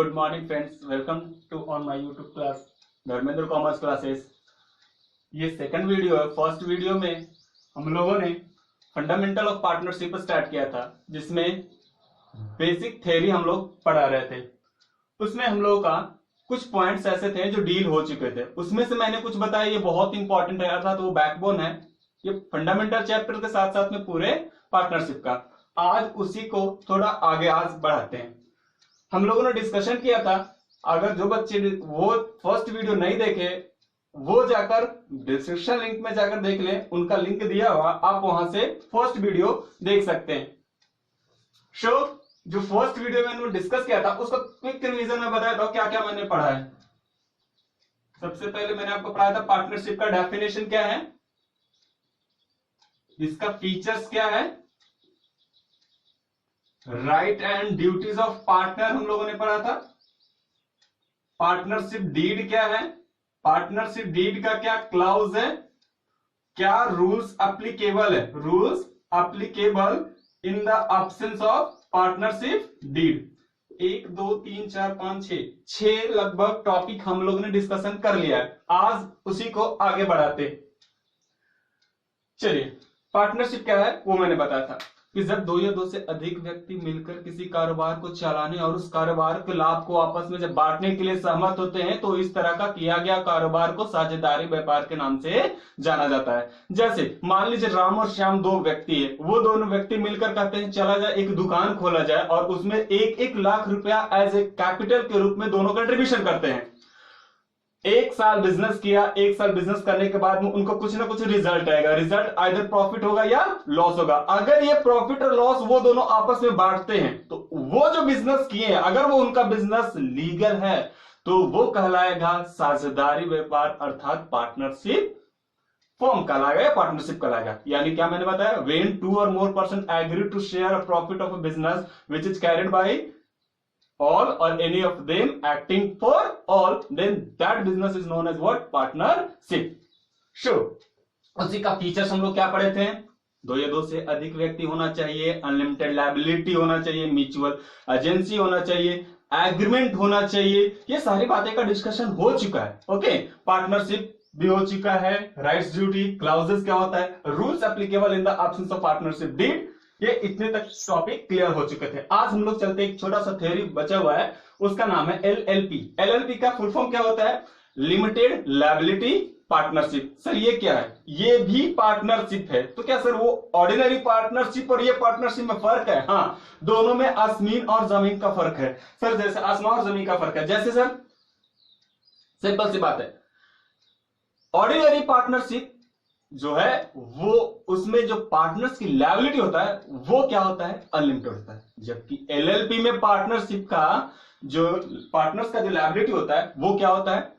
Good morning friends, welcome to on my YouTube class Dharmendra commerce classes. ये second video है। First video में हम लोगों ने फंडामेंटल ऑफ पार्टनरशिप स्टार्ट किया था, जिसमें बेसिक थ्योरी हम लोग पढ़ा रहे थे। उसमें हम लोगों का कुछ पॉइंट्स ऐसे थे जो डील हो चुके थे। उसमें से मैंने कुछ बताया, ये बहुत इंपॉर्टेंट है, अर्थात वो बैकबोन है ये फंडामेंटल चैप्टर के साथ साथ में पूरे पार्टनरशिप का। आज उसी को थोड़ा आगे आज बढ़ाते हैं। हम लोगों ने डिस्कशन किया था, अगर जो बच्चे वो फर्स्ट वीडियो नहीं देखे वो जाकर डिस्क्रिप्शन लिंक में जाकर देख लें, उनका लिंक दिया हुआ, आप वहां से फर्स्ट वीडियो देख सकते हैं। जो फर्स्ट वीडियो में मैंने डिस्कस किया था उसका क्विक रिवीजन में बताया था क्या क्या मैंने पढ़ा है। सबसे पहले मैंने आपको पढ़ाया था पार्टनरशिप का डेफिनेशन क्या है, इसका फीचर्स क्या है, right and duties of partner हम लोगों ने पढ़ा था। पार्टनरशिप डीड क्या है, पार्टनरशिप डीड का क्या क्लाउज है, क्या रूल्स एप्लीकेबल है, rules applicable in the absence of partnership deed. 1 2 3 4 5 6 लगभग टॉपिक हम लोगों ने डिस्कशन कर लिया है। आज उसी को आगे बढ़ाते। चलिए, पार्टनरशिप क्या है वो मैंने बताया था कि जब दो या दो से अधिक व्यक्ति मिलकर किसी कारोबार को चलाने और उस कारोबार के लाभ को आपस में जब बांटने के लिए सहमत होते हैं तो इस तरह का किया गया कारोबार को साझेदारी व्यापार के नाम से जाना जाता है। जैसे मान लीजिए राम और श्याम दो व्यक्ति है, वो दोनों व्यक्ति मिलकर कहते हैं चला जाए एक दुकान खोला जाए और उसमें 1-1 लाख रुपया एज ए कैपिटल के रूप में दोनों कंट्रीब्यूशन करते हैं। 1 साल बिजनेस किया, 1 साल बिजनेस करने के बाद में उनको कुछ ना कुछ रिजल्ट आएगा। रिजल्ट आइदर प्रॉफिट होगा या लॉस होगा। अगर ये प्रॉफिट और लॉस वो दोनों आपस में बांटते हैं तो वो जो बिजनेस किए हैं, अगर वो उनका बिजनेस लीगल है तो वो कहलाएगा साझेदारी व्यापार, अर्थात पार्टनरशिप फॉर्म कहलाएगा या पार्टनरशिप कहलाएगा। यानी क्या मैंने बताया, when 2 or more person agree to share a profit of a business which is carried by all or any of them acting for all, then that business is known as what? Partnership. Sure. उसी का features हम लोग क्या पढ़े थे, दो या दो से अधिक व्यक्ति होना चाहिए, अनलिमिटेड लायबिलिटी होना चाहिए, म्यूचुअल एजेंसी होना चाहिए, एग्रीमेंट होना चाहिए। ये सारी बातें का डिस्कशन हो चुका है। ओके, पार्टनरशिप भी हो चुका है, राइट्स ड्यूटी क्लाउजेस क्या होता है, rules applicable in the absence of partnership deed. ये इतने तक टॉपिक क्लियर हो चुके थे। आज हम लोग चलते, एक छोटा सा थ्योरी बचा हुआ है, उसका नाम है एलएलपी। एलएलपी का फुल फॉर्म क्या होता है, लिमिटेड लायबिलिटी पार्टनरशिप। सर ये क्या है, ये भी पार्टनरशिप है। तो क्या सर वो ऑर्डिनरी पार्टनरशिप और ये पार्टनरशिप में फर्क है? हाँ, दोनों में आसमान और जमीन का फर्क है। सर जैसे आसमान और जमीन का फर्क है, जैसे सर सिंपल सी बात है, ऑर्डिनरी पार्टनरशिप जो है वो उसमें जो पार्टनर्स की लायबिलिटी होता है वो क्या होता है, अनलिमिटेड होता है। जबकि एलएलपी में पार्टनरशिप का जो पार्टनर्स का जो लायबिलिटी होता है वो क्या होता है,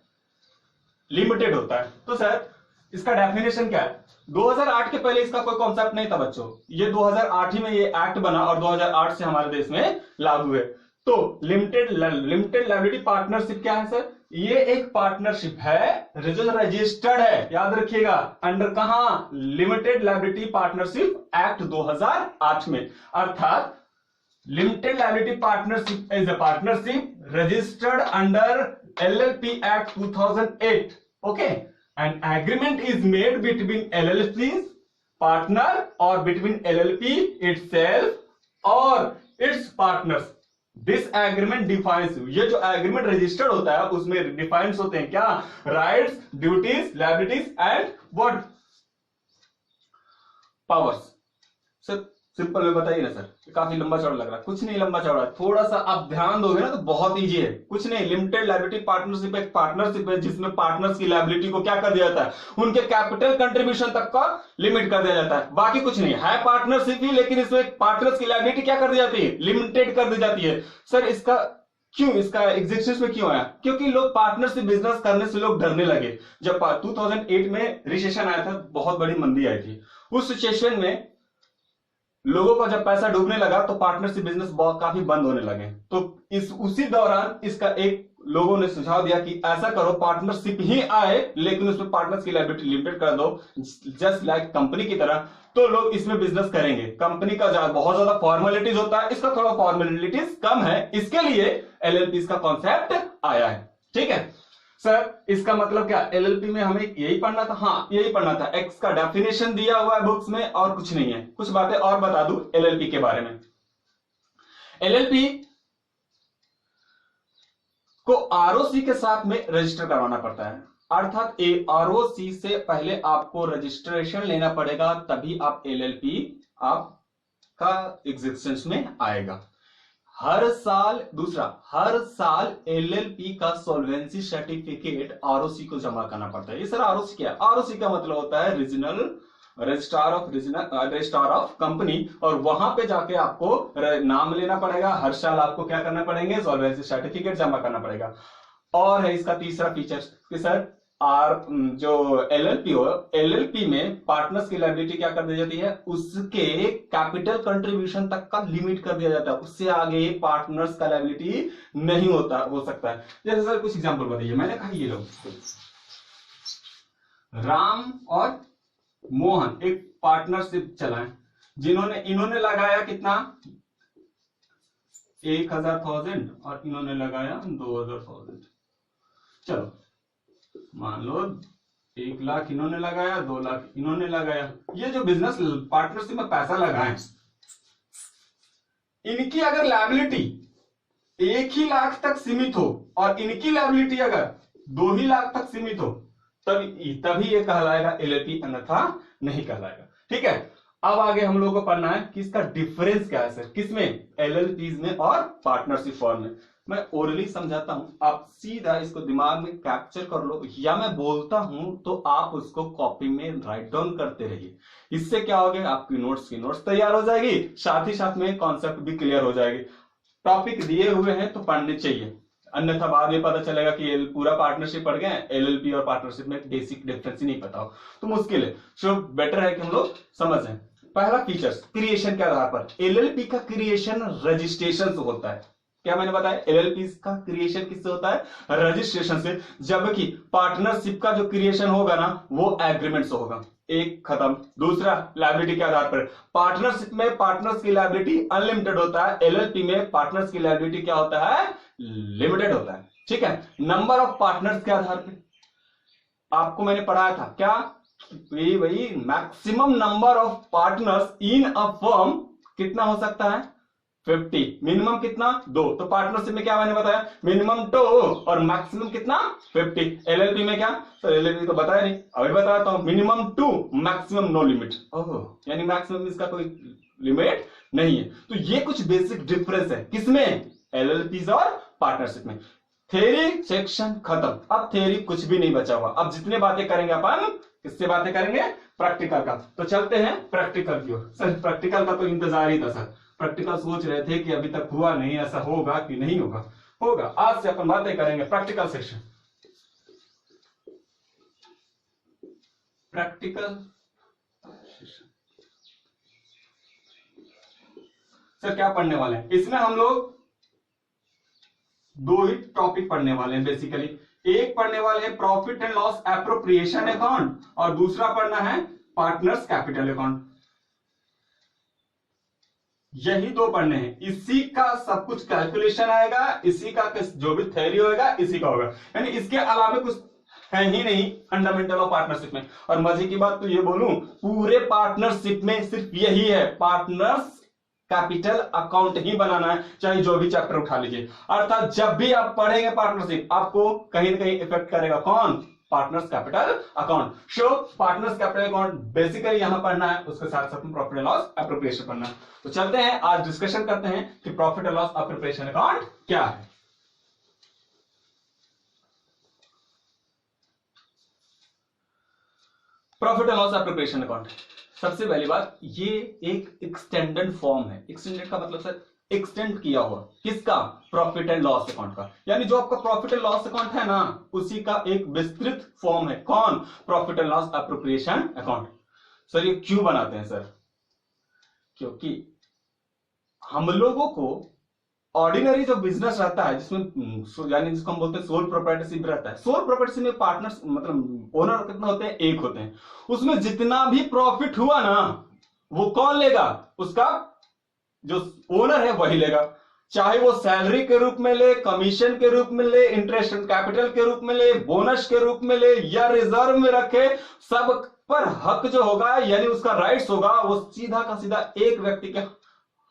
लिमिटेड होता है। तो सर इसका डेफिनेशन क्या है, 2008 के पहले इसका कोई कॉन्सेप्ट नहीं था बच्चों, ये 2008 ही में ये एक्ट बना और 2008 से हमारे देश में लागू है। तो लिमिटेड लायबिलिटी पार्टनरशिप क्या है सर, ये एक पार्टनरशिप है जो रजिस्टर्ड है, याद रखिएगा, अंडर कहां, लिमिटेड लायबिलिटी पार्टनरशिप एक्ट 2008 में। अर्थात limited liability partnership is a partnership registered under LLP Act 2008. Okay, an agreement is made between LLP's partner or between LLP itself or its partners. This agreement defines, ये जो agreement registered होता है उसमें defines होते हैं क्या, rights, duties, liabilities and what, powers. Sir simple में बताइए ना सर, काफी लंबा चौड़ा लग रहा है। कुछ नहीं लंबा चौड़ा, थोड़ा सा आप ध्यान दोगे ना तो बहुत इजी है। कुछ नहीं, लिमिटेड लायबिलिटी पार्टनरशिप एक पार्टनरशिप है जिसमें पार्टनर्स की लायबिलिटी को क्या कर दिया जाता है, उनके कैपिटल कंट्रीब्यूशन तक का लिमिट कर दिया जाता है। बाकी कुछ नहीं है पार्टनरशिप ही, लेकिन इसमें पार्टनर्स की लायबिलिटी क्या कर दी जाती है, लिमिटेड कर दी जाती है। सर इसका क्यों, इसका एग्जिस्टेंस में क्यों आया, क्योंकि लोग पार्टनरशिप बिजनेस करने से लोग डरने लगे। जब 2008 में रिसेशन आया था, बहुत बड़ी मंदी आई थी, उस सिचुएशन में लोगों का जब पैसा डूबने लगा तो पार्टनरशिप बिजनेस काफी बंद होने लगे। तो उसी दौरान इसका एक लोगों ने सुझाव दिया कि ऐसा करो, पार्टनरशिप ही आए लेकिन उसमें पार्टनर्स की लायबिलिटी लिमिटेड कर दो, जस्ट लाइक कंपनी की तरह। तो लोग इसमें बिजनेस करेंगे। कंपनी का बहुत ज्यादा फॉर्मेलिटीज होता है, इसका थोड़ा फॉर्मेलिटीज कम है। इसके लिए एलएलपी का कॉन्सेप्ट आया है। ठीक है सर, इसका मतलब क्या, एलएलपी में हमें यही पढ़ना था? हाँ यही पढ़ना था। एक्स का डेफिनेशन दिया हुआ है बुक्स में और कुछ नहीं है। कुछ बातें और बता दूं एलएलपी के बारे में। एलएलपी को आरओसी के साथ में रजिस्टर करवाना पड़ता है, अर्थात आरओसी से पहले आपको रजिस्ट्रेशन लेना पड़ेगा, तभी आप एलएलपी आपका एग्जिस्टेंस में आएगा। हर साल एलएलपी का सॉल्वेंसी सर्टिफिकेट आरओसी को जमा करना पड़ता है। ये सर आरओसी क्या है? आरओसी का मतलब होता है रीजनल रजिस्ट्रार ऑफ कंपनी, और वहां पे जाके आपको नाम लेना पड़ेगा। हर साल आपको क्या करना पड़ेंगे? सॉल्वेंसी सर्टिफिकेट जमा करना पड़ेगा। और है इसका तीसरा फीचर कि सर जो एलएलपी में पार्टनर्स की लायबिलिटी क्या कर दी जाती है? उसके कैपिटल कंट्रीब्यूशन तक का लिमिट कर दिया जाता है, उससे आगे पार्टनर्स का लायबिलिटी नहीं हो सकता है। जैसे सर कुछ एग्जांपल बताइए। मैंने कहा ये लोग राम और मोहन एक पार्टनरशिप चलाएं, इन्होंने लगाया कितना? 1000 और इन्होंने लगाया 2000। चलो मान लो 1 लाख इन्होंने लगाया, 2 लाख इन्होंने लगाया। ये जो बिजनेस पार्टनरशिप में पैसा लगाए, इनकी अगर लायबिलिटी 1 ही लाख तक सीमित हो और इनकी लायबिलिटी अगर 2 ही लाख तक सीमित हो, तभी ये कहलाएगा एलएलपी, अन्यथा नहीं कहलाएगा। ठीक है, अब आगे हम लोगों को पढ़ना है कि इसका डिफरेंस क्या है सर, किसमें? एलएलपीज में और पार्टनरशिप फॉर्म में। मैं ओरली समझाता हूं, आप सीधा इसको दिमाग में कैप्चर कर लो, या मैं बोलता हूं तो आप उसको कॉपी में राइट डाउन करते रहिए। इससे क्या होगा? आपकी नोट्स की नोट्स तैयार हो जाएगी, साथ ही साथ में कॉन्सेप्ट भी क्लियर हो जाएगी। टॉपिक दिए हुए हैं तो पढ़ने चाहिए, अन्यथा बाद में पता चलेगा कि पूरा पार्टनरशिप पढ़ गए, एलएलपी और पार्टनरशिप में बेसिक डिफरेंस ही नहीं पता हो तो मुश्किल है। सो बेटर है कि हम लोग समझ जाएं। पहला फीचर्स, क्रिएशन के आधार पर एलएलपी का क्रिएशन रजिस्ट्रेशन से होता है। क्या मैंने बताया? एलएलपी का क्रिएशन किससे होता है? रजिस्ट्रेशन से। जबकि पार्टनरशिप का जो क्रिएशन होगा ना, वो एग्रीमेंट से होगा। एक खत्म। दूसरा, लायबिलिटी के आधार पर पार्टनरशिप में पार्टनर्स की लायबिलिटी अनलिमिटेड होता है, एलएलपी में पार्टनर्स की लायबिलिटी क्या होता है? लिमिटेड होता है। ठीक है, नंबर ऑफ पार्टनर्स के आधार पर आपको मैंने पढ़ाया था क्या? वही maximum number of partners in a firm कितना हो सकता है? 50। मिनिमम कितना? 2। तो पार्टनरशिप में क्या मैंने बताया? मिनिमम 2 और मैक्सिमम कितना? 50। एलएलपी में क्या? तो एलएलपी तो बताया नहीं, अभी बताता हूं। Minimum 2, maximum no limit. ओह, यानी मैक्सिमम इसका कोई लिमिट नहीं है। तो ये कुछ बेसिक डिफरेंस है किसमें? एलएलपीज और पार्टनरशिप में। थ्योरी सेक्शन खत्म, अब थ्योरी कुछ भी नहीं बचा हुआ। अब जितने बातें करेंगे अपन, किससे बातें करेंगे? प्रैक्टिकल का। तो चलते हैं प्रैक्टिकल की ओर। सर प्रैक्टिकल का तो इंतजार ही था सर, प्रैक्टिकल सोच रहे थे कि अभी तक हुआ नहीं, ऐसा होगा कि नहीं होगा? होगा। आज से अपन बातें करेंगे प्रैक्टिकल सेक्शन। प्रैक्टिकल सर क्या पढ़ने वाले हैं इसमें? हम लोग 2 ही टॉपिक पढ़ने वाले हैं बेसिकली। एक पढ़ने वाले हैं profit and loss appropriation account, और दूसरा पढ़ना है पार्टनर्स कैपिटल अकाउंट। यही 2 पढ़ने हैं। इसी का सब कुछ कैलकुलेशन आएगा, इसी का जो भी थ्योरी होगा इसी का होगा, यानी इसके अलावा कुछ है ही नहीं फंडामेंटल ऑफ पार्टनरशिप में। और मजे की बात तो ये बोलूं, पूरे पार्टनरशिप में सिर्फ यही है, पार्टनर्स कैपिटल अकाउंट ही बनाना है, चाहे जो भी चैप्टर उठा लीजिए। अर्थात जब भी आप पढ़ेंगे पार्टनरशिप, आपको कहीं ना कहीं इफेक्ट करेगा कौन? Partners capital account. So partners capital account basically यहां पढ़ना है, उसके साथ साथ में प्रॉफिट एंड लॉस एप्रोप्रिएशन पढ़ना है। तो चलते हैं, आज डिस्कशन करते हैं कि profit and loss appropriation account क्या है। Profit and loss appropriation account, सबसे पहली बात, ये एक एक्सटेंडेड फॉर्म है। एक्सटेंडेड का मतलब सर एक्सटेंड किया हुआ, किसका? प्रॉफिट एंड लॉस अकाउंट का। यानी जो आपका प्रॉफिट एंड लॉस अकाउंट है ना, उसी का एक विस्तृत फॉर्म है। कौन? Profit and loss appropriation account. Sir ये क्यों बनाते हैं सर? क्योंकि हम लोगों को ऑर्डिनरी जो बिजनेस रहता है, जिसमें यानी जिसको हम बोलते हैं सोल प्रोप्राइटरशिप रहता है, सोल प्रोप्राइटरशिप में पार्टनर्स मतलब ओनर कितना होते हैं? 1 होते हैं। उसमें जितना भी प्रॉफिट हुआ ना, वो कौन लेगा? उसका जो ओनर है वही लेगा। चाहे वो सैलरी के रूप में ले, कमीशन के रूप में ले, इंटरेस्ट एंड कैपिटल के रूप में ले, बोनस के रूप में ले या रिजर्व में रखे, सब पर हक जो होगा यानी उसका राइट्स होगा वो सीधा का सीधा एक व्यक्ति के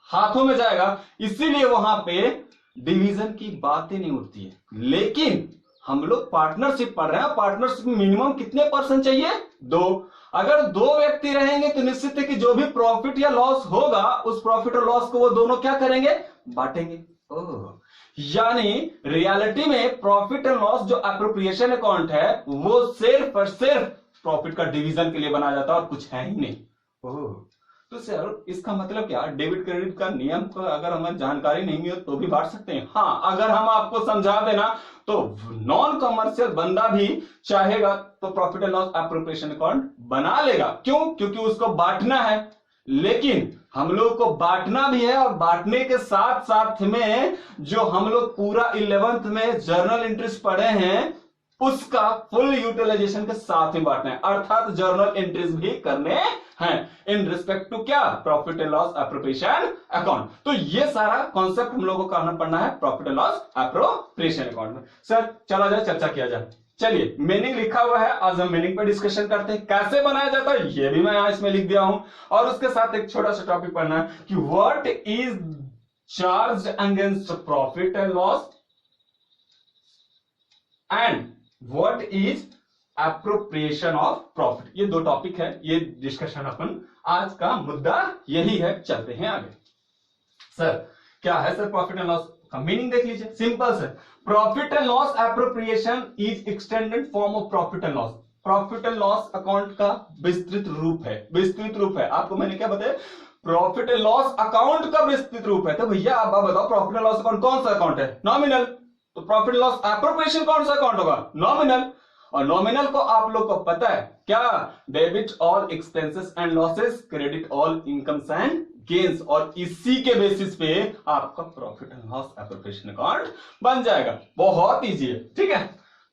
हाथों में जाएगा। इसीलिए वहां पे डिवीजन की बातें नहीं उठती है। लेकिन हम लोग पार्टनरशिप पढ़ रहे हैं, पार्टनरशिप में मिनिमम कितने परसेंट चाहिए? 2। अगर 2 व्यक्ति रहेंगे तो निश्चित है कि जो भी प्रॉफिट या लॉस होगा उस प्रॉफिट और लॉस को वो दोनों क्या करेंगे? बांटेंगे। यानी रियलिटी में प्रॉफिट एंड लॉस जो एप्रोप्रिएशन अकाउंट है वो सिर्फ और सिर्फ प्रॉफिट का डिवीजन के लिए बनाया जाता है और कुछ है ही नहीं। तो सर इसका मतलब क्या? डेबिट क्रेडिट का नियम को अगर हमें जानकारी नहीं है तो भी बांट सकते हैं। हाँ, अगर हम आपको समझा देना तो नॉन कमर्शियल बंदा भी चाहेगा तो profit and loss appropriation account बना लेगा। क्यों? क्योंकि उसको बांटना है। लेकिन हम लोग को बांटना भी है और बांटने के साथ साथ में जो हम लोग पूरा 11th में जर्नल एंट्रीज पढ़े हैं उसका फुल यूटिलाइजेशन के साथ में बांटना है, अर्थात जर्नल एंट्रीज भी करने हैं इन रिस्पेक्ट टू क्या? Profit and loss appropriation account. तो ये सारा कॉन्सेप्ट हम लोगों को करना पड़ना है profit and loss appropriation account में। सर चला जाए, चर्चा किया जाए। चलिए, मीनिंग लिखा हुआ है, आज हम मीनिंग पर डिस्कशन करते हैं। कैसे बनाया जाता है ये भी मैं यहां इसमें लिख दिया हूं, और उसके साथ एक छोटा सा टॉपिक पढ़ना है कि what is charge against profit and loss and what is appropriation of profit. ये 2 टॉपिक है, ये डिस्कशन अपन आज का मुद्दा यही है। चलते हैं आगे। सर क्या है सर प्रॉफिट एंड लॉस का मीनिंग? देख लीजिए, simple sir. Profit and loss appropriation is extended form of profit and loss. Profit and loss account का विस्तृत रूप है, विस्तृत रूप है। आपको मैंने क्या बताया? प्रॉफिट एंड लॉस अकाउंट का विस्तृत रूप है। तो भैया आप बताओ प्रॉफिट एंड लॉस अकाउंट कौन सा अकाउंट है? नॉमिनल। तो प्रॉफिट एंड लॉस एप्रोप्रिएशन कौन सा अकाउंट होगा? नॉमिनल। और नॉमिनल को आप लोग को पता है क्या? Debit all expenses and losses, credit all incomes and gains, और इसी के बेसिस पे आपका profit and loss appropriation account बन जाएगा। बहुत इजी है, ठीक है।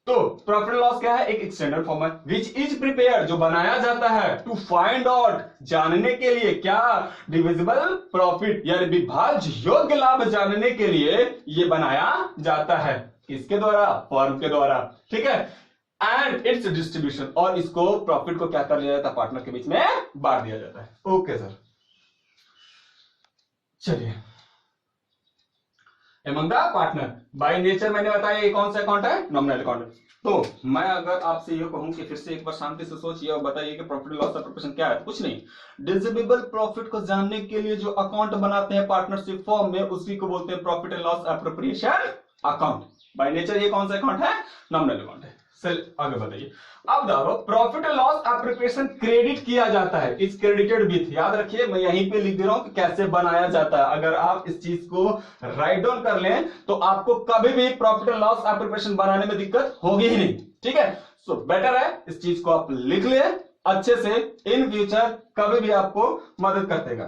तो प्रॉफिट एंड लॉस क्या है? एक एक्सटेंडेड फॉर्म है विच इज प्रिपेयर, जो बनाया जाता है टू फाइंड आउट, जानने के लिए क्या? डिविजिबल प्रॉफिट यानी विभाज्य योग्य लाभ जानने के लिए ये बनाया जाता है। किसके द्वारा? फर्म के द्वारा, ठीक है। एंड इट्स डिस्ट्रीब्यूशन, और इसको प्रॉफिट को क्या कर लिया जाता है? पार्टनर के बीच में बांट दिया जाता है। ओके सर, चलिए। Among the partner by nature मैंने बताया ये कौन सा अकाउंट है? Nominal account. तो मैं अगर आपसे ये कहूं कि फिर से एक बार शांति से सोचिए और बताइए कि प्रॉफिट लॉस एप्रोप्रिएशन क्या है? कुछ नहीं, डिविजिबल प्रॉफिट को जानने के लिए जो अकाउंट बनाते हैं पार्टनरशिप फॉर्म में उसी को बोलते हैं profit and loss appropriation account. By nature ये कौन सा अकाउंट है? नॉमिनल अकाउंट है। चल आगे बताइए। अब देखो profit and loss appropriation credit किया जाता है, इज क्रेडिटेड विथ। याद रखिए मैं यहीं पे लिख दे रहा हूं कि कैसे बनाया जाता है। अगर आप इस चीज को राइट डाउन कर लें तो आपको कभी भी प्रॉफिट एंड लॉस एप्रोप्रिएशन बनाने में दिक्कत होगी ही नहीं, ठीक है। सो बेटर है इस चीज को आप लिख ले अच्छे से, इन फ्यूचर कभी भी आपको मदद कर देगा।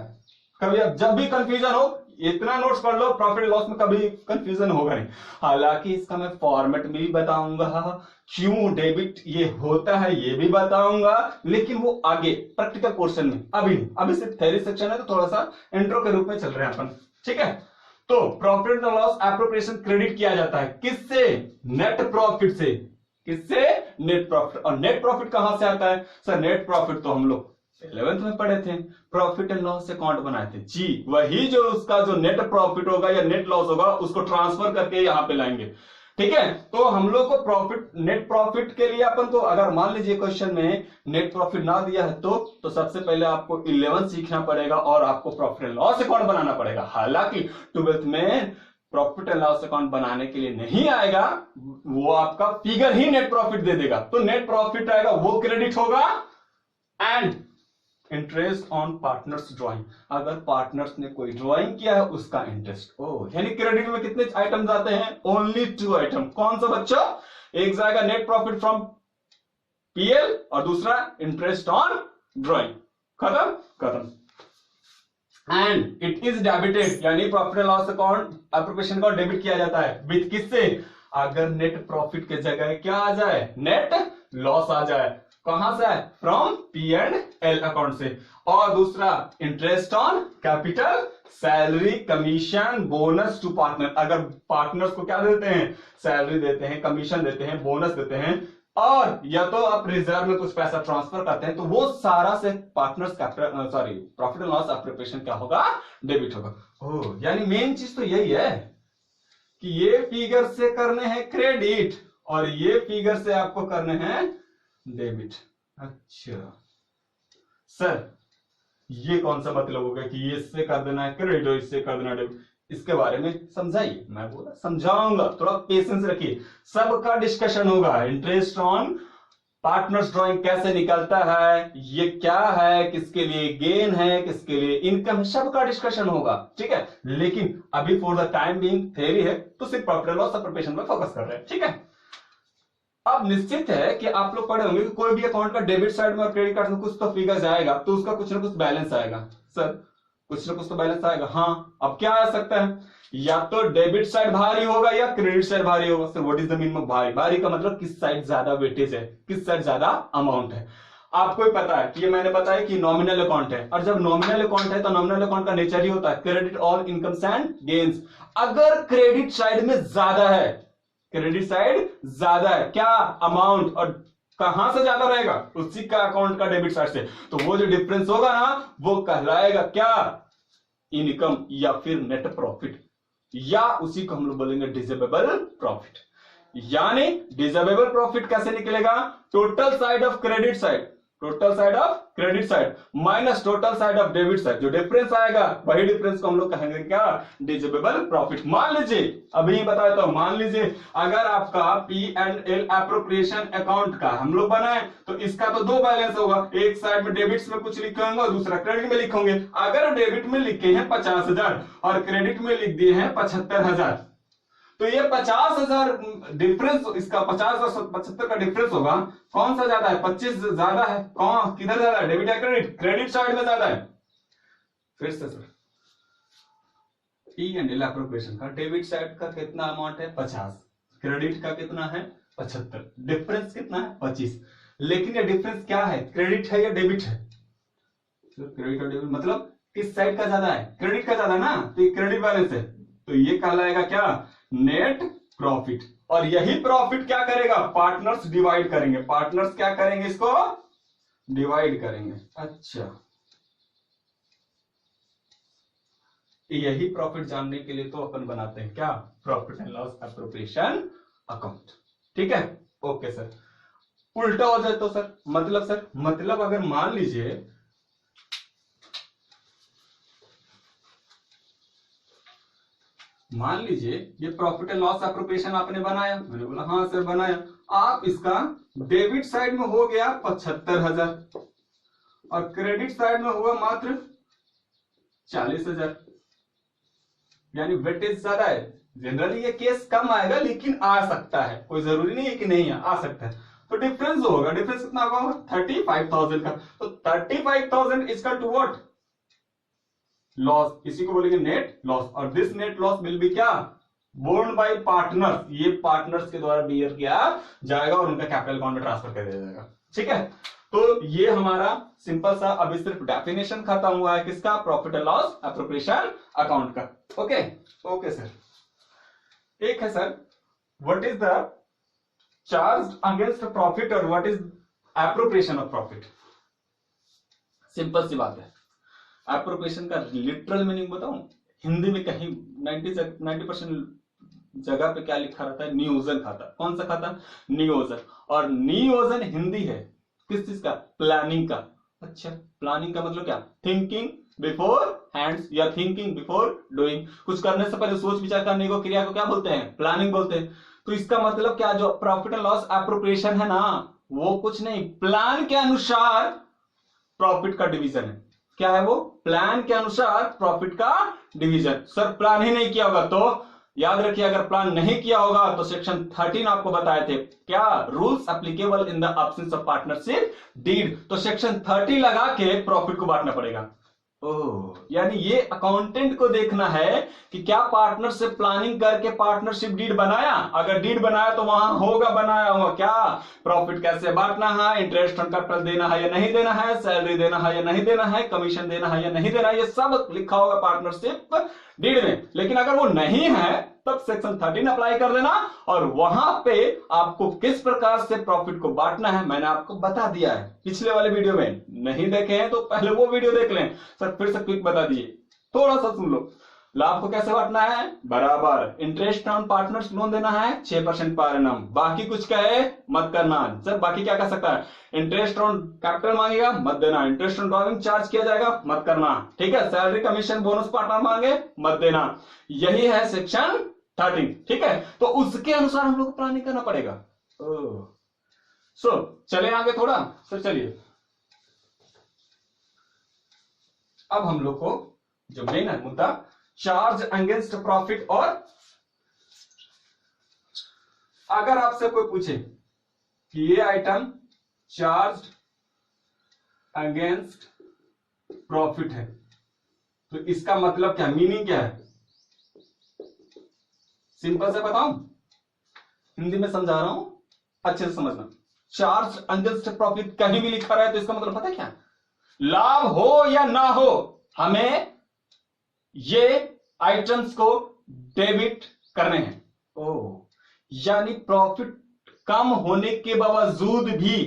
कभी अब जब भी कंफ्यूजन हो इतना नोट्स पढ़ लो, प्रॉफिट लॉस में कभी कंफ्यूजन होगा नहीं। हालांकि इसका मैं फॉर्मेट में भी बताऊंगा, क्यों डेबिट ये होता है ये भी बताऊंगा, लेकिन वो आगे प्रैक्टिकल पोर्शन में, अभी सिर्फ थ्योरी सेक्शन है तो थोड़ा सा इंट्रो के रूप में चल रहे हैं अपन, ठीक है। तो profit and loss appropriation credit किया जाता है किससे? नेट प्रॉफिट से। किससे? Net profit. और नेट प्रॉफिट कहां से आता है? सर नेट प्रॉफिट तो हम लोग 11th में पढ़े थे, प्रॉफिट एंड लॉस अकाउंट बनाए थे जी। वही जो उसका जो नेट प्रॉफिट होगा या नेट लॉस होगा उसको ट्रांसफर करके यहां पे लाएंगे, ठीक है। तो हम लोग को प्रॉफिट, नेट प्रॉफिट के लिए अपन तो अगर मान लीजिए क्वेश्चन में नेट प्रॉफिट ना दिया है तो सबसे पहले आपको 11 सीखना पड़ेगा और आपको प्रॉफिट एंड लॉस अकाउंट बनाना पड़ेगा। हालांकि 12th में प्रॉफिट एंड लॉस अकाउंट बनाने के लिए नहीं आएगा, वो आपका फिगर ही नेट प्रॉफिट दे देगा। तो नेट प्रॉफिट आएगा वो क्रेडिट होगा, and interest on partners drawing, अगर पार्टनर्स ने कोई ड्राइंग किया है उसका इंटरेस्ट। यानी क्रेडिट में कितने आइटम्स आते हैं? Only 2 item. कौन सा बच्चों? एक जाएगा नेट प्रॉफिट फ्रॉम पीएल और दूसरा इंटरेस्ट ऑन ड्राइंग। खत्म। एंड इट इज डेबिटेड, यानी profit and loss account appropriation को डेबिट किया जाता है विथ किससे? अगर नेट प्रॉफिट के जगह क्या आ जाए? नेट लॉस आ जाए। कहां से है? फ्रॉम P&L अकाउंट से। और दूसरा interest on capital, salary, commission, bonus to partner. अगर पार्टनर्स को क्या देते हैं? सैलरी देते हैं, कमीशन देते हैं, बोनस देते हैं, और या तो आप रिजर्व में कुछ पैसा ट्रांसफर करते हैं, तो वो सारा से partners profit and loss appropriation क्या होगा? डेबिट होगा। ओह, यानी मेन चीज तो यही है कि ये फिगर से करने हैं क्रेडिट और ये फिगर से आपको करने हैं डेबिट। अच्छा सर, ये कौन सा मतलब होगा कि ये इससे कर देना है क्रेडिट और इससे कर देना डेबिट? इसके बारे में समझाइए। मैं बोला समझाऊंगा, थोड़ा पेशेंस रखिए, सबका डिस्कशन होगा। इंटरेस्ट ऑन पार्टनर्स ड्राइंग कैसे निकलता है, ये क्या है, किसके लिए गेन है, किसके लिए इनकम है, सबका डिस्कशन होगा, ठीक है। लेकिन अभी for the time being theory है, तो सिर्फ प्रॉफिट एंड लॉस एप्रोप्रिएशन पर फोकस कर रहे हैं, ठीक है। अब निश्चित है कि आप लोग पढ़े होंगे कि कोई भी अकाउंट का डेबिट साइड में और क्रेडिट कार्ड में कुछ तो फिगर जाएगा, तो उसका कुछ ना कुछ बैलेंस आएगा। सर कुछ ना कुछ तो बैलेंस आएगा। हाँ, अब क्या आ सकता है? या तो डेबिट साइड भारी होगा या क्रेडिट साइड भारी होगा। Sir what is the meaning of भारी? भारी का मतलब किस साइड ज्यादा वेटेज है, किस साइड ज्यादा अमाउंट है। आपको ही पता है कि ये मैंने बताया कि नॉमिनल अकाउंट है, और जब नॉमिनल अकाउंट है तो नॉमिनल अकाउंट का नेचर ही होता है credit all incomes and gains. अगर क्रेडिट साइड में ज्यादा है, क्रेडिट साइड ज्यादा है, क्या अमाउंट, और कहां से ज्यादा रहेगा? उसी का अकाउंट का डेबिट साइड से, तो वो जो डिफरेंस होगा ना, वो कहलाएगा क्या? इनकम या फिर नेट प्रॉफिट, या उसी को हम लोग बोलेंगे डिसेबल प्रॉफिट। यानी डिसेबल प्रॉफिट कैसे निकलेगा? Total side of credit side, total side of credit side minus total side of debit side, जो डिफरेंस आएगा वही डिफरेंस को हम लोग कहेंगे क्या? Disable profit. मान लीजिए, अभी बताया तो, मान लीजिए अगर आपका P&L एप्रोप्रिएशन अकाउंट का हम लोग बनाए, तो इसका तो दो बैलेंस होगा, एक साइड में डेबिट्स में कुछ लिखे होंगे और दूसरा क्रेडिट में लिखेंगे। अगर डेबिट में लिखे हैं 50,000 और क्रेडिट में लिख दिए हैं 75,000, तो ये 50,000 डिफरेंस, इसका 50 और 75 का डिफरेंस होगा, कौन सा ज्यादा है? 25 ज्यादा है। कौन, किधर ज्यादा है? डेबिट या क्रेडिट? क्रेडिट साइड में ज्यादा है। फिर से सर, P&L एप्रोप्रिएशन का डेबिट साइड का कितना अमाउंट है? 50, क्रेडिट का कितना है? 75, डिफरेंस कितना है? 25। लेकिन ये डिफरेंस क्या है? क्रेडिट है या डेबिट है? क्रेडिट और डेबिट मतलब किस साइड का ज्यादा है? क्रेडिट का ज्यादा ना, तो ये क्रेडिट बैलेंस है, तो ये कहलाएगा क्या? Net profit. और यही प्रॉफिट क्या करेगा? पार्टनर्स डिवाइड करेंगे। पार्टनर्स क्या करेंगे? इसको डिवाइड करेंगे। अच्छा, यही प्रॉफिट जानने के लिए तो अपन बनाते हैं क्या? Profit and loss appropriation account, ठीक है। ओके सर, उल्टा हो जाए तो सर, मतलब सर, मतलब अगर मान लीजिए ये प्रॉफिट एंड लॉस एप्रोप्रिएशन आपने बनाया, मैंने बोला हाँ सर बनाया। आप इसका डेबिट साइड में हो गया 75,000 और क्रेडिट साइड में हुआ मात्र 40,000, यानी वेटेज ज्यादा है। जनरली ये केस कम आएगा, लेकिन आ सकता है, कोई जरूरी नहीं है कि नहीं है, आ सकता है। तो डिफरेंस होगा, डिफरेंस कितना होगा? 35,000 का। तो 35,000 इसका टू व्हाट? लॉस, इसी को बोलेंगे नेट लॉस। और this net loss will be क्या? बोर्न बाय पार्टनर्स, ये पार्टनर्स के द्वारा बियर किया जाएगा और उनका कैपिटल अकाउंट में ट्रांसफर कर दिया जाएगा, ठीक है। तो ये हमारा सिंपल सा अभी सिर्फ डेफिनेशन खत्म हुआ है, किसका? Profit and loss appropriation account का। ओके ओके सर, एक है sir, what is the charge against profit और what is appropriation of profit? Simple सी बात है। एप्रोप्रिएशन का लिटरल मीनिंग बताऊं? हिंदी में कहीं 90% जगह पे क्या लिखा रहता है? नियोजन खाता। कौन सा खाता? नियोजन। और नियोजन हिंदी है किस चीज का? प्लानिंग का। अच्छा, प्लानिंग का मतलब क्या? थिंकिंग बिफोर हैंड्स या थिंकिंग बिफोर डूइंग। कुछ करने से पहले सोच विचार करने को, क्रिया को क्या बोलते हैं? प्लानिंग बोलते हैं। तो इसका मतलब क्या? जो प्रॉफिट एंड लॉस एप्रोप्रिएशन है ना, वो कुछ नहीं, प्लान के अनुसार प्रॉफिट का डिवीजन है। क्या है वो? प्लान के अनुसार प्रॉफिट का डिवीजन। सर प्लान ही नहीं किया होगा तो याद रखिए, अगर प्लान नहीं किया होगा तो सेक्शन 13 आपको बताए थे क्या? Rules applicable in the absence of partnership deed. तो सेक्शन 30 लगा के प्रॉफिट को बांटना पड़ेगा। ओह, यानी ये अकाउंटेंट को देखना है कि क्या पार्टनरशिप प्लानिंग करके पार्टनरशिप डीड बनाया, अगर डीड बनाया तो वहां होगा बनाया हुआ क्या, प्रॉफिट कैसे बांटना है, इंटरेस्ट ऑन कैपिटल देना है या नहीं देना है, सैलरी देना है या नहीं देना है, कमीशन देना है या नहीं देना है, ये सब लिखा होगा पार्टनरशिप डीड में। लेकिन अगर वो नहीं है तब सेक्शन 13 अप्लाई कर देना, और वहां पे आपको किस प्रकार से प्रॉफिट को बांटना है मैंने आपको बता दिया है पिछले वाले वीडियो में। नहीं देखे हैं तो पहले वो वीडियो देख लें। सर फिर से क्विक बता दिए, थोड़ा सा सुन लो। लाभ को कैसे बांटना है, बराबर इंटरेस्ट ऑन पार्टनर्स लोन देना है 6% पर एनम, बाकी कुछ कहे मत करना। सर बाकी क्या कर सकता है, इंटरेस्ट ऑन कैपिटल मांगेगा मत देना, इंटरेस्ट ऑन ड्रॉइंग चार्ज किया जाएगा मत करना, ठीक है, सैलरी कमीशन बोनस पार्टनर मांगे मत देना। यही है सेक्शन 13, ठीक है। तो उसके अनुसार हम लोग को प्लानिंग करना पड़ेगा। सो चले आगे थोड़ा। सर चलिए अब हम लोग को जो मेन है मुद्दा, चार्ज अगेंस्ट प्रॉफिट। और अगर आपसे कोई पूछे कि ये आइटम चार्ज अगेंस्ट प्रॉफिट है तो इसका मतलब क्या, मीनिंग क्या है, सिंपल से बताऊं, हिंदी में समझा रहा हूं, अच्छे से समझना। चार्ज अगेंस्ट प्रॉफिट कहीं भी लिखा रहा है तो इसका मतलब पता है क्या, लाभ हो या ना हो हमें ये आइटम्स को डेबिट करने हैं। ओह, यानी प्रॉफिट कम होने के बावजूद भी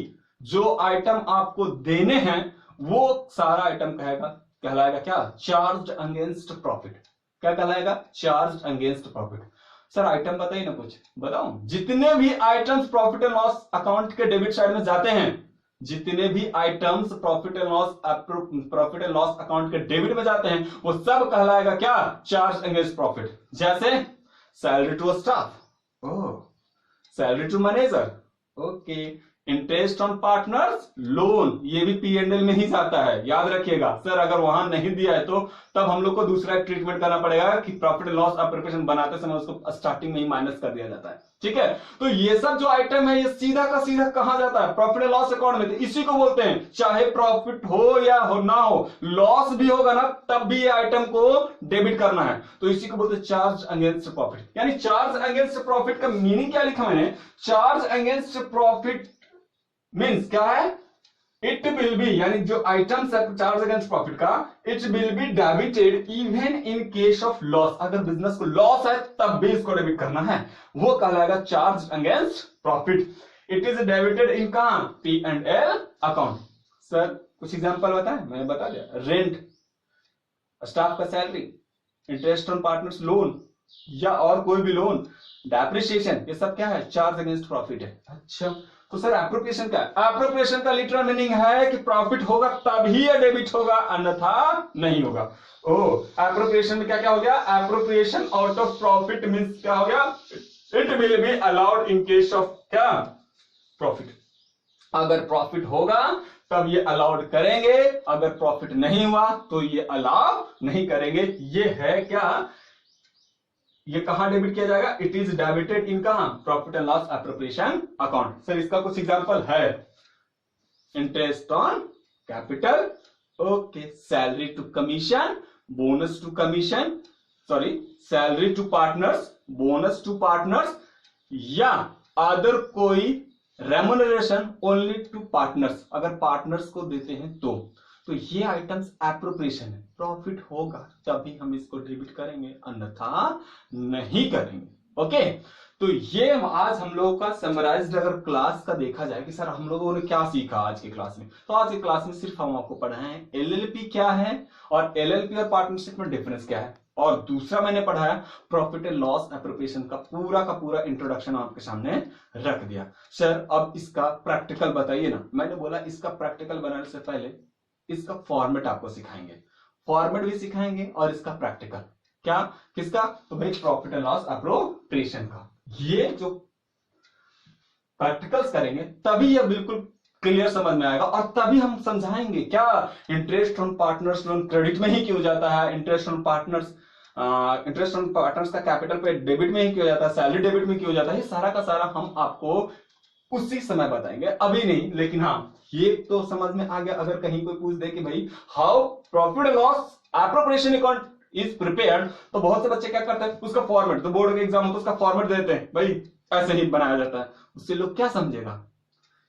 जो आइटम आपको देने हैं वो सारा आइटम कहलाएगा क्या, चार्ज अगेंस्ट प्रॉफिट। क्या कहलाएगा, charge against profit. Sir item बताइए ना, कुछ बताऊं। जितने भी items profit and loss account के डेबिट साइड में जाते हैं, जितने भी items profit and loss account के डेबिट में जाते हैं वो सब कहलाएगा क्या, चार्ज अगेंस्ट प्रॉफिट। जैसे salary to staff, oh, salary to manager, okay, interest on partners loan, ये भी P&L में ही जाता है, याद रखिएगा। सर अगर वहां नहीं दिया है तो तब हम लोग को दूसरा ट्रीटमेंट करना पड़ेगा कि प्रॉफिट एंड लॉस एप्रोप्रिएशन बनाते समय उसको स्टार्टिंग में ही माइनस कर दिया जाता है, ठीक है। तो ये सब जो आइटम है ये सीधा का सीधा कहां जाता है, प्रॉफिट एंड लॉस अकाउंट में। तो इसी को बोलते हैं, चाहे प्रॉफिट हो या हो ना हो, लॉस भी होगा ना तब भी ये आइटम को डेबिट करना है, तो इसी को बोलते हैं चार्ज अगेंस्ट प्रॉफिट। यानी चार्ज अगेंस्ट प्रॉफिट का मीनिंग क्या लिखा मैंने, चार्ज अगेंस्ट प्रॉफिट मीन्स क्या है, इट विल बी, यानी जो आइटम्स है चार्ज अगेंस्ट प्रॉफिट का, it will be debited even in case of loss. अगर बिजनेस को लॉस है तब भी इसको डेबिट करना है, वो कहलाएगा charge against profit. It is debited in कहां, P&L अकाउंट। सर कुछ एग्जांपल बताएं, मैंने बता दिया, रेंट, स्टाफ का salary, interest on partners loan या और कोई भी लोन, डेप्रिसिएशन, ये सब क्या है, चार्ज अगेंस्ट प्रॉफिट है। अच्छा तो सर एप्रोप्रिएशन क्या है, एप्रोप्रिएशन का लिटरल मीनिंग है कि प्रॉफिट होगा तभी ये डेबिट होगा अन्यथा नहीं होगा। ओह, एप्रोप्रिएशन में क्या क्या हो गया, appropriation out of profit means क्या हो गया, it will be allowed in case of क्या, प्रॉफिट। अगर प्रॉफिट होगा तब ये अलाउड करेंगे, अगर प्रॉफिट नहीं हुआ तो ये अलाउ नहीं करेंगे। ये है क्या, ये कहां डेबिट किया जाएगा, इट इज डेबिटेड इन कहां, profit and loss appropriation account. Sir इसका कुछ एग्जांपल है, interest on capital, okay, salary to commission, bonus to commission, sorry salary to partners, bonus to partners, या अदर कोई रेम्युनरेशन ओनली टू पार्टनर्स, अगर partners को देते हैं तो ये आइटम्स एप्रोप्रिएशन है। प्रॉफिट होगा तभी हम इसको डेबिट करेंगे अन्यथा नहीं करेंगे। ओके, तो ये आज हम लोगों का समराइज्ड अगर क्लास का देखा जाए कि सर हम लोगों ने क्या सीखा आज की क्लास में, तो आज की क्लास में सिर्फ हम आपको पढ़ाए हैं LLP क्या है और LLP और पार्टनरशिप में डिफरेंस क्या है, और दूसरा मैंने पढ़ाया प्रॉफिट एंड लॉस एप्रोप्रिएशन का पूरा इंट्रोडक्शन आपके सामने रख दिया। सर अब इसका प्रैक्टिकल बताइए ना। मैंने बोला इसका प्रैक्टिकल बनाने से पहले इसका फॉर्मेट आपको सिखाएंगे, फॉर्मेट भी सिखाएंगे और इसका प्रैक्टिकल क्या, किसका, तो भाई प्रॉफिट एंड लॉस एप्रोप्रिएशन का। ये जो प्रैक्टिकल्स करेंगे तभी ये बिल्कुल क्लियर समझ में आएगा, और तभी हम समझाएंगे क्या interest on partners loan credit में ही क्यों जाता है, इंटरेस्ट ऑन पार्टनर्स का कैपिटल पे डेबिट में ही क्यों जाता है, सैलरी डेबिट में क्यों जाता है, ये सारा का सारा हम आपको उसी समय बताएंगे, अभी नहीं। लेकिन हाँ, ये तो समझ में आ गया। अगर कहीं कोई पूछ दे कि भाई how profit and loss appropriation account is prepared, तो बहुत से बच्चे क्या करते हैं, उसका फॉर्मेट, तो बोर्ड का एग्जाम होता है उसका फॉर्मेट देते हैं, भाई ऐसे ही बनाया जाता है। उससे लोग क्या समझेगा,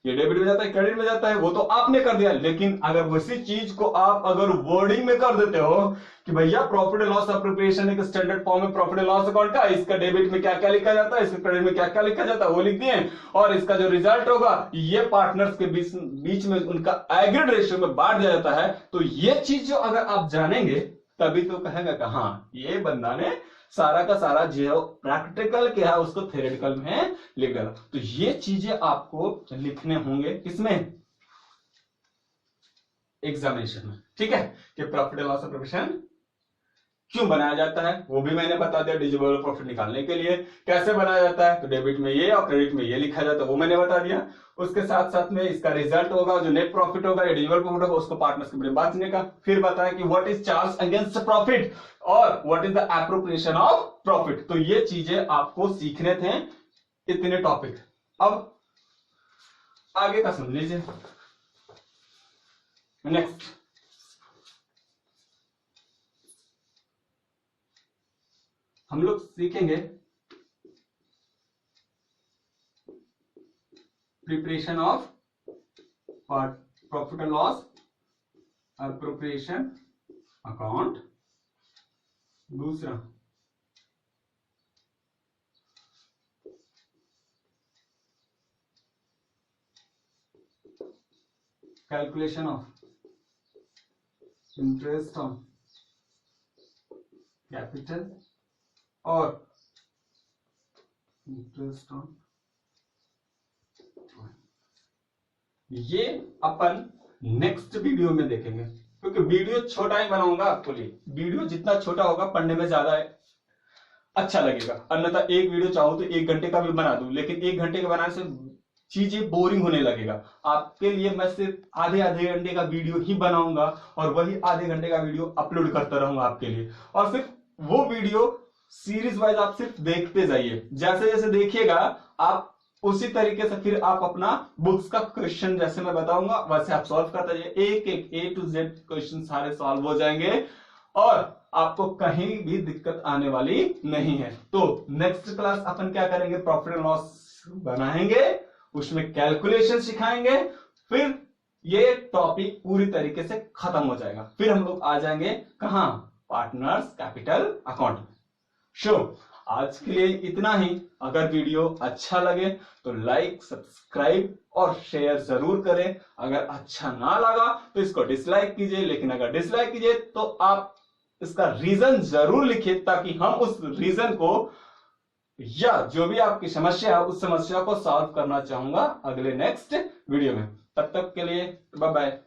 ये डेबिट में जाता है, क्रेडिट में जाता है, वो तो आपने कर दिया। लेकिन अगर उसी चीज को आप अगर वर्डिंग में कर देते हो कि भैया प्रॉफिट एंड लॉस एप्रोप्रिएशन एक स्टैंडर्ड फॉर्म है प्रॉफिट एंड लॉस अकाउंट का, इसका डेबिट में क्या क्या लिखा जाता है, इसका क्रेडिट में क्या क्या लिखा जाता है, वो लिख दिए, और इसका जो रिजल्ट होगा ये पार्टनर्स के बीच में उनका एग्रीड रेशियो में बांट दिया जाता है। तो ये चीज जो अगर आप जानेंगे तभी तो कहेगा कि हाँ ये बंदा ने सारा का सारा जो प्रैक्टिकल क्या है उसको थ्योरेटिकल में लिख डाला। तो ये चीजें आपको लिखने होंगे किसमें, एग्जामिनेशन में, ठीक है। कि प्रॉफिट एंड लॉस एप्रोप्रिएशन क्यों बनाया जाता है वो भी मैंने बता दिया। डिविजिबल प्रॉफिट निकालने के लिए कैसे बनाया जाता है, तो डेबिट में ये और क्रेडिट में ये लिखा जाता है, वो मैंने बता दिया। उसके साथ साथ में इसका रिजल्ट होगा, जो नेट प्रॉफिट होगा या डिविजिबल प्रॉफिट होगा, उसको पार्टनर्स के बीच में बांटने का। फिर बताया कि what is charge against profit और what is the appropriation of profit. तो ये चीजें आपको सीखने थे, इतने टॉपिक। अब आगे का सुन लीजिए। नेक्स्ट हम लोग सीखेंगे preparation of profit and loss appropriation account. दूसरा calculation of interest on capital और इंटरेस्ट ऑन, ये अपन नेक्स्ट वीडियो में देखेंगे, क्योंकि वीडियो छोटा ही बनाऊंगा आपके लिए। वीडियो जितना छोटा होगा पढ़ने में ज्यादा अच्छा लगेगा। अन्यथा एक वीडियो चाहो तो 1 घंटे का भी बना दूं, लेकिन 1 घंटे के बनाने से चीजें बोरिंग होने लगेगा। आपके लिए मैं सिर्फ आधे घंटे का वीडियो ही बनाऊंगा और वही आधे घंटे का वीडियो अपलोड करता रहूंगा आपके लिए। और सिर्फ वो वीडियो सीरीज वाइज आप सिर्फ देखते जाइए, जैसे जैसे देखिएगा आप उसी तरीके से फिर आप अपना बुक्स का क्वेश्चन जैसे मैं बताऊंगा वैसे आप सॉल्व करते जाइए। एक एक A to Z क्वेश्चन सारे सॉल्व हो जाएंगे और आपको कहीं भी दिक्कत आने वाली नहीं है। तो नेक्स्ट क्लास अपन क्या करेंगे, प्रॉफिट एंड लॉस बनाएंगे, उसमें कैलकुलेशन सिखाएंगे, फिर ये टॉपिक पूरी तरीके से खत्म हो जाएगा। फिर हम लोग आ जाएंगे कहां, पार्टनर्स कैपिटल अकाउंट। आज के लिए इतना ही। अगर वीडियो अच्छा लगे तो लाइक, सब्सक्राइब और शेयर जरूर करें। अगर अच्छा ना लगा तो इसको डिसलाइक कीजिए, लेकिन अगर डिसलाइक कीजिए तो आप इसका रीजन जरूर लिखिए, ताकि हम उस रीजन को या जो भी आपकी समस्या है उस समस्या को सॉल्व करना चाहूंगा अगले नेक्स्ट वीडियो में। तब तक के लिए बाय बाय।